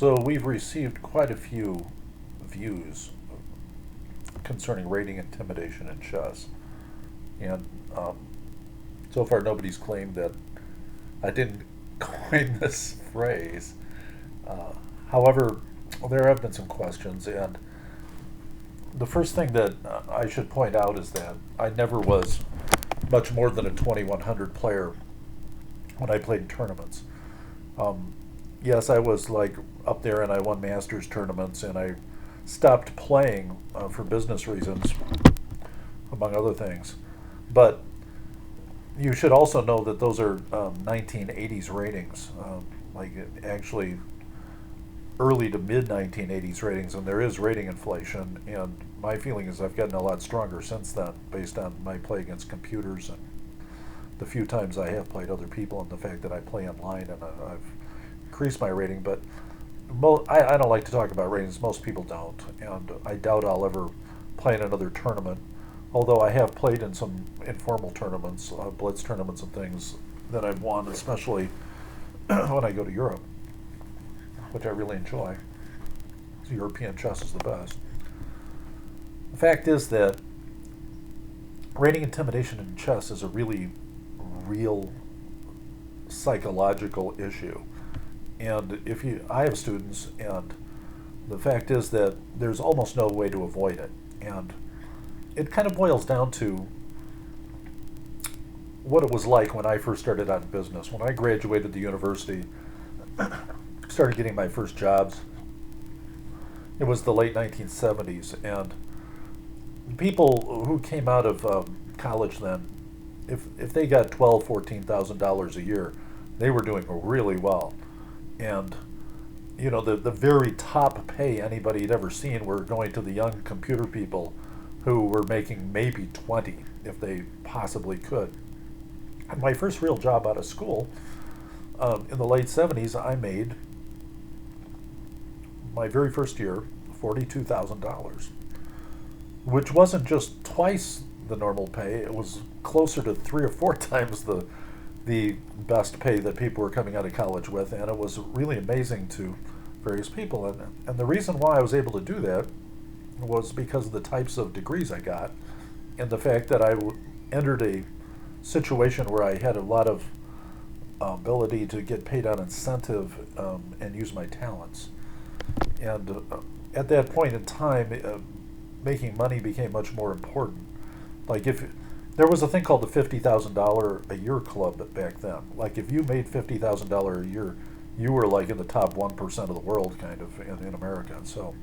So we've received quite a few views concerning rating intimidation in chess, and um, so far nobody's claimed that I didn't coin this phrase. Uh, However, there have been some questions, and the first thing that I should point out is that I never was much more than a 2100 player when I played in tournaments. Um, yes, I was like up there and I won Masters tournaments, and I stopped playing for business reasons, among other things. But you should also know that those are 1980s ratings, like actually early to mid 1980s ratings, and there is rating inflation. And my feeling is I've gotten a lot stronger since then, based on my play against computers and the few times I have played other people, and the fact that I play online, and I've increased my rating. But I don't like to talk about ratings. Most people don't, and I doubt I'll ever play in another tournament. Although I have played in some informal tournaments, blitz tournaments and things that I've won, especially when I go to Europe, which I really enjoy. European chess is the best. The fact is that rating intimidation in chess is a really real psychological issue. And I have students, and the fact is that there's almost no way to avoid it. And it kind of boils down to what it was like when I first started out in business. When I graduated the university, started getting my first jobs, it was the late 1970s, and people who came out of college then, if they got $12,000, $14,000 a year, they were doing really well. And the very top pay anybody had ever seen were going to the young computer people who were making maybe 20 if they possibly could. And my first real job out of school, in the late 70s, I made my very first year $42,000, which wasn't just twice the normal pay. It was closer to 3 or 4 times the best pay that people were coming out of college with, and it was really amazing to various people. And the reason why I was able to do that was because of the types of degrees I got, and the fact that I entered a situation where I had a lot of ability to get paid on incentive and use my talents. And at that point in time, making money became much more important. Like if there was a thing called the $50,000 a year club back then. Like if you made $50,000 a year, you were like in the top 1% of the world, kind of in America. And so,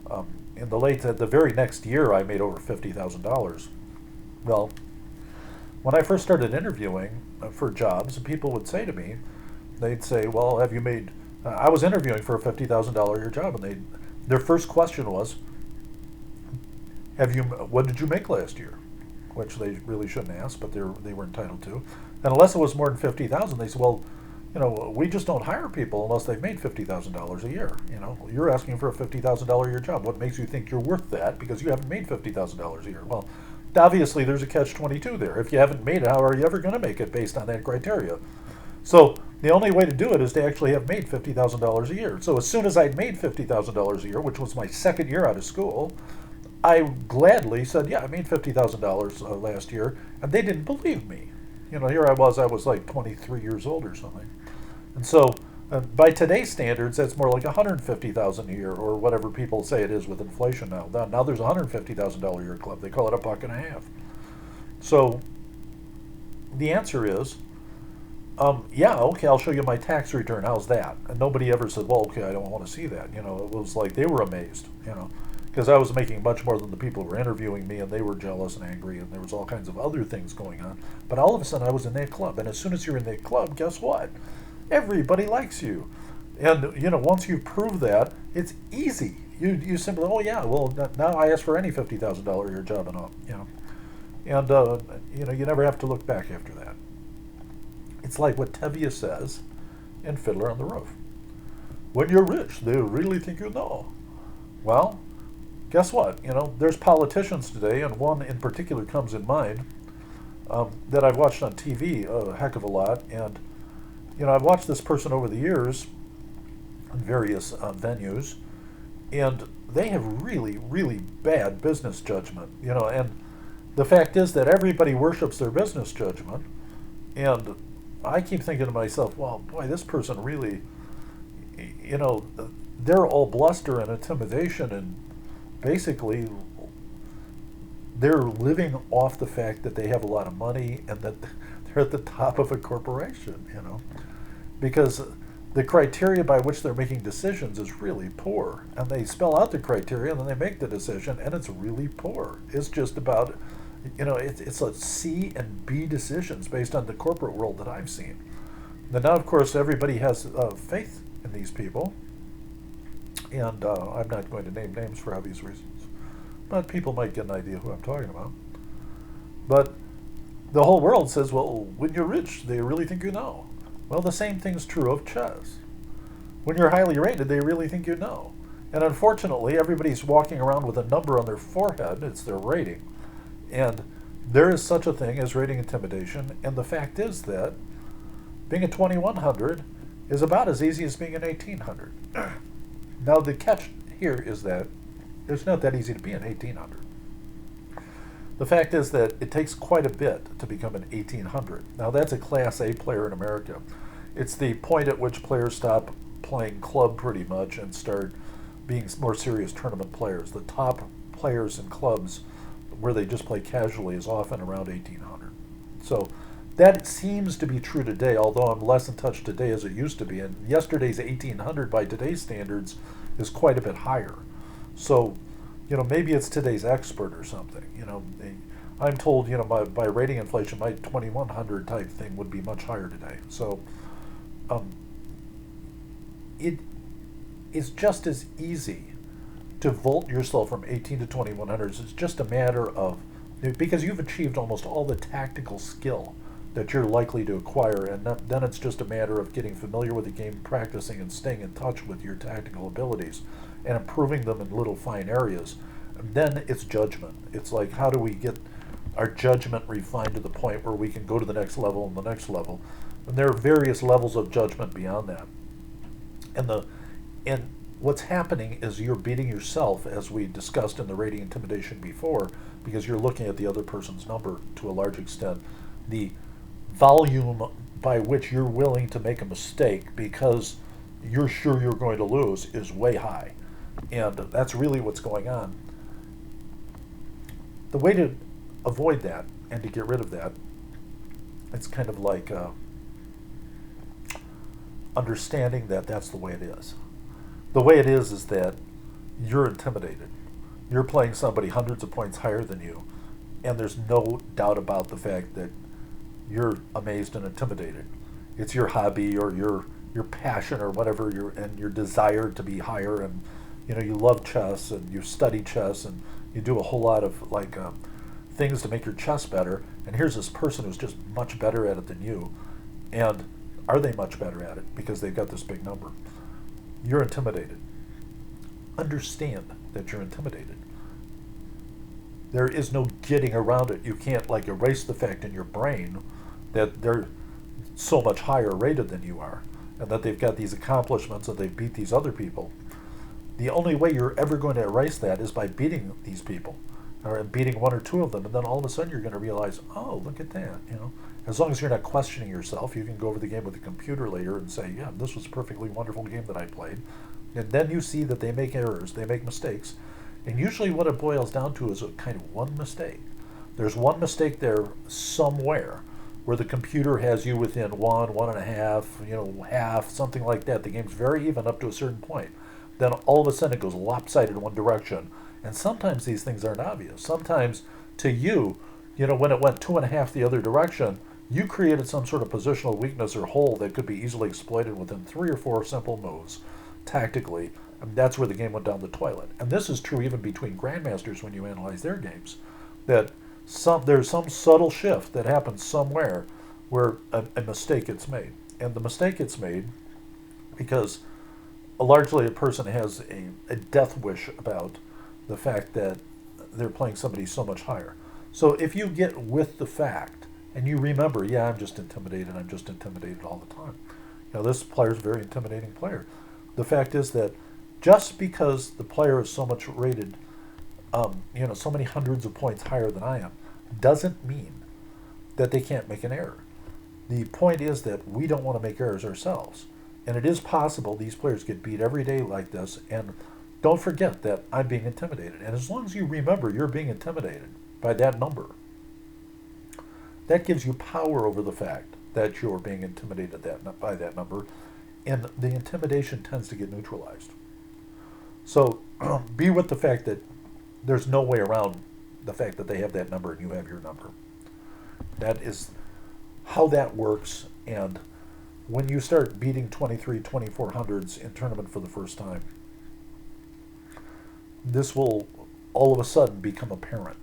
the very next year, I made over $50,000. Well, when I first started interviewing for jobs, people would say to me, they'd say, "Well, have you made?" I was interviewing for a $50,000 a year job, and their first question was, What did you make last year?" Which they really shouldn't ask, but they were entitled to. And unless it was more than 50,000, they said, "Well, we just don't hire people unless they've made $50,000 a year. You're asking for a $50,000 a year job. What makes you think you're worth that? Because you haven't made $50,000 a year." Well, obviously there's a catch-22 there. If you haven't made it, how are you ever going to make it based on that criteria? So the only way to do it is to actually have made $50,000 a year. So as soon as I'd made $50,000 a year, which was my second year out of school, I gladly said, "Yeah, I made $50,000 last year," and they didn't believe me. Here I was like 23 years old or something. And so by today's standards, that's more like $150,000 a year, or whatever people say it is with inflation now. Now there's a $150,000 a year club. They call it $1.50. So the answer is, yeah, okay, I'll show you my tax return. How's that? And nobody ever said, "Well, okay, I don't want to see that." It was like they were amazed, because I was making much more than the people who were interviewing me, and they were jealous and angry, and there was all kinds of other things going on. But all of a sudden, I was in that club, and as soon as you're in that club, guess what? Everybody likes you. And, once you prove that, it's easy. You simply, "Oh, yeah, well, now I ask for any $50,000 a year job and all," And, you never have to look back after that. It's like what Tevye says in Fiddler on the Roof. "When you're rich, they really think you know." Well, guess what? There's politicians today, and one in particular comes in mind, that I've watched on TV a heck of a lot. And, I've watched this person over the years in various venues, and they have really, really bad business judgment, and the fact is that everybody worships their business judgment, and I keep thinking to myself, well, boy, this person really, you know, they're all bluster and intimidation, and basically they're living off the fact that they have a lot of money and that they're at the top of a corporation, because the criteria by which they're making decisions is really poor. And they spell out the criteria and then they make the decision and it's really poor. It's just about, it's a C and B decisions based on the corporate world that I've seen. And now, of course, everybody has faith in these people. And I'm not going to name names for obvious reasons, but people might get an idea who I'm talking about. But the whole world says, well, when you're rich, they really think you know. Well, the same thing's true of chess. When you're highly rated, they really think you know. And unfortunately, everybody's walking around with a number on their forehead. It's their rating. And there is such a thing as rating intimidation. And the fact is that being a 2100 is about as easy as being an 1800. Now, the catch here is that it's not that easy to be an 1800. The fact is that it takes quite a bit to become an 1800. Now, that's a Class A player in America. It's the point at which players stop playing club pretty much and start being more serious tournament players. The top players in clubs where they just play casually is often around 1800. So that seems to be true today, although I'm less in touch today as it used to be. And yesterday's 1800 by today's standards is quite a bit higher. So, maybe it's today's expert or something. I'm told, by rating inflation, my 2100 type thing would be much higher today. So, it is just as easy to vault yourself from 18 to 2100. It's just a matter of, because you've achieved almost all the tactical skill that you're likely to acquire, and then it's just a matter of getting familiar with the game, practicing, and staying in touch with your tactical abilities and improving them in little fine areas. And then it's judgment. It's like, how do we get our judgment refined to the point where we can go to the next level and the next level? And there are various levels of judgment beyond that. And what's happening is you're beating yourself, as we discussed in the rating intimidation before, because you're looking at the other person's number to a large extent. The volume by which you're willing to make a mistake because you're sure you're going to lose is way high. And that's really what's going on. The way to avoid that and to get rid of that, it's kind of like understanding that that's the way it is. The way it is that you're intimidated. You're playing somebody hundreds of points higher than you, and there's no doubt about the fact that you're amazed and intimidated. It's your hobby or your passion or whatever, your desire to be higher, and you love chess and you study chess and you do a whole lot of things to make your chess better. And here's this person who's just much better at it than you. And are they much better at it because they've got this big number? You're intimidated. Understand that you're intimidated. There is no getting around it. You can't erase the fact in your brain that they're so much higher rated than you are and that they've got these accomplishments and they've beat these other people. The only way you're ever going to erase that is by beating these people or beating one or two of them, and then all of a sudden you're going to realize, oh, look at that. As long as you're not questioning yourself, you can go over the game with the computer later and say, yeah, this was a perfectly wonderful game that I played. And then you see that they make errors, they make mistakes. And usually what it boils down to is a kind of one mistake. There's one mistake there somewhere where the computer has you within 1.5, half, something like that. The game's very even up to a certain point. Then all of a sudden it goes lopsided in one direction. And sometimes these things aren't obvious. Sometimes to you, when it went 2.5 the other direction, you created some sort of positional weakness or hole that could be easily exploited within 3 or 4 simple moves tactically. And that's where the game went down the toilet. And this is true even between grandmasters when you analyze their games. That there's some subtle shift that happens somewhere where a mistake gets made. And the mistake gets made because largely a person has a death wish about the fact that they're playing somebody so much higher. So if you get with the fact and you remember, yeah, I'm just intimidated all the time. This player's a very intimidating player. the fact is that just because the player is so much rated, so many hundreds of points higher than I am, doesn't mean that they can't make an error. The point is that we don't want to make errors ourselves. And it is possible these players get beat every day like this. And don't forget that I'm being intimidated. And as long as you remember you're being intimidated by that number, that gives you power over the fact that you're being intimidated by that number. And the intimidation tends to get neutralized. So be with the fact that there's no way around the fact that they have that number and you have your number. That is how that works. And when you start beating 23, 2400s in tournament for the first time, this will all of a sudden become apparent.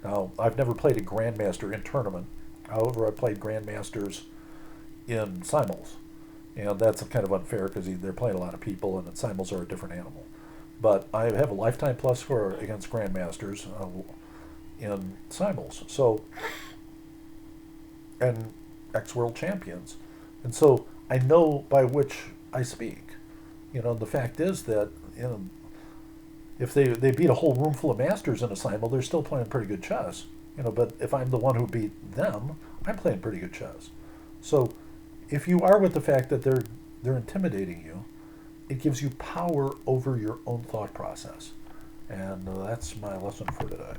Now, I've never played a Grandmaster in tournament. However, I played Grandmasters in Simul's. And that's kind of unfair because they're playing a lot of people and Simul's are a different animal. But I have a lifetime plus score against Grandmasters in Simul's. So, and ex-world champions. And so I know by which I speak. The fact is that, if they beat a whole room full of masters in a simul, they're still playing pretty good chess. But if I'm the one who beat them, I'm playing pretty good chess. So if you are with the fact that they're intimidating you, it gives you power over your own thought process. And that's my lesson for today.